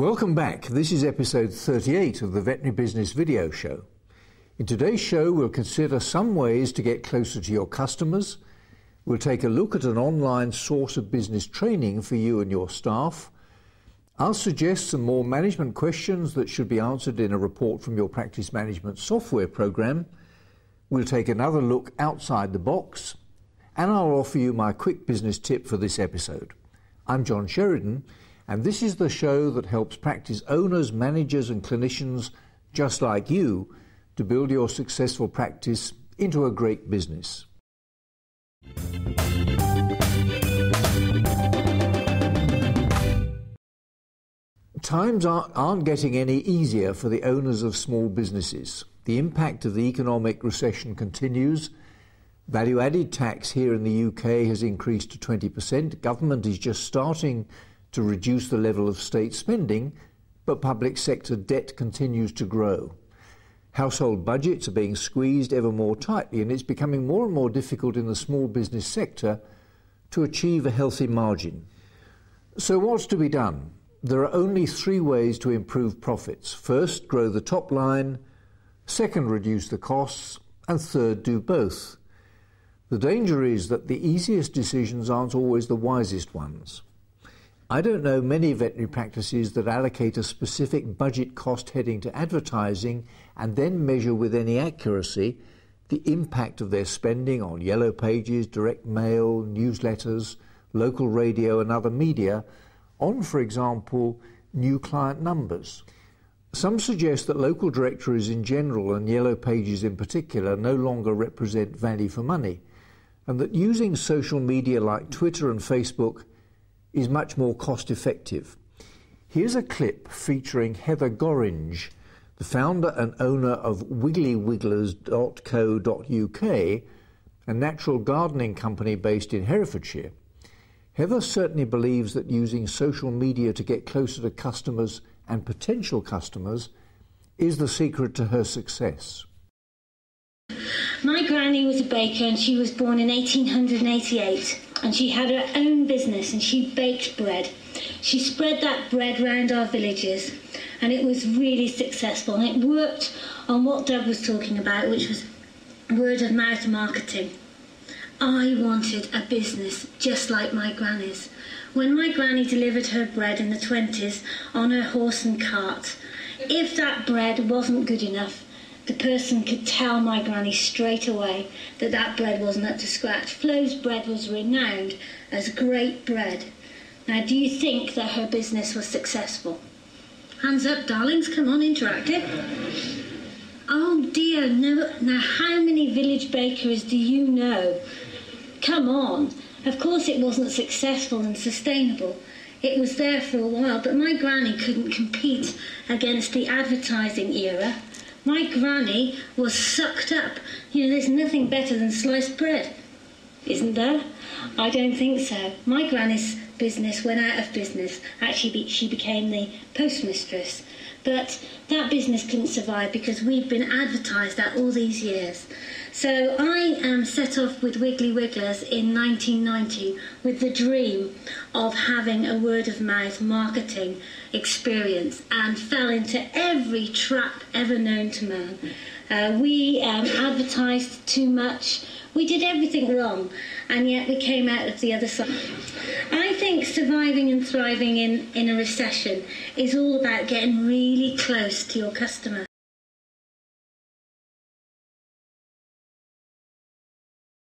Welcome back. This is episode 38 of the Veterinary Business Video Show. In today's show, we'll consider some ways to get closer to your customers. We'll take a look at an online source of business training for you and your staff. I'll suggest some more management questions that should be answered in a report from your practice management software program. We'll take another look outside the box, and I'll offer you my quick business tip for this episode. I'm John Sheridan, and this is the show that helps practice owners, managers and clinicians just like you to build your successful practice into a great business. Times aren't getting any easier for the owners of small businesses. The impact of the economic recession continues. Value-added tax here in the UK has increased to 20%. Government is just starting to reduce the level of state spending, but public sector debt continues to grow. Household budgets are being squeezed ever more tightly, and it's becoming more and more difficult in the small business sector to achieve a healthy margin. So what's to be done? There are only three ways to improve profits. First, grow the top line. Second, reduce the costs. And third, do both. The danger is that the easiest decisions aren't always the wisest ones. I don't know many veterinary practices that allocate a specific budget cost heading to advertising and then measure with any accuracy the impact of their spending on yellow pages, direct mail, newsletters, local radio and other media on, for example, new client numbers. Some suggest that local directories in general and yellow pages in particular no longer represent value for money, and that using social media like Twitter and Facebook is much more cost-effective. Here's a clip featuring Heather Gorringe, the founder and owner of wigglywigglers.co.uk, a natural gardening company based in Herefordshire. Heather certainly believes that using social media to get closer to customers and potential customers is the secret to her success. My granny was a baker and she was born in 1888, and she had her own business and she baked bread. She spread that bread round our villages and it was really successful, and it worked on what Doug was talking about, which was word of mouth marketing. I wanted a business just like my granny's. When my granny delivered her bread in the 20s on her horse and cart, if that bread wasn't good enough, the person could tell my granny straight away that that bread wasn't up to scratch. Flo's bread was renowned as great bread. Now, do you think that her business was successful? Hands up, darlings. Come on, interactive. Oh, dear. No. Now, how many village bakeries do you know? Come on. Of course it wasn't successful and sustainable. It was there for a while, but my granny couldn't compete against the advertising era. My granny was sucked up. You know, there's nothing better than sliced bread, isn't there? I don't think so. My granny's business went out of business. Actually, she became the postmistress. But that business couldn't survive because we'd been advertised at all these years. So I set off with Wiggly Wigglers in 1990 with the dream of having a word-of-mouth marketing experience, and fell into every trap ever known to man. We advertised too much. We did everything wrong, and yet we came out of the other side. I think surviving and thriving in a recession is all about getting really close to your customer.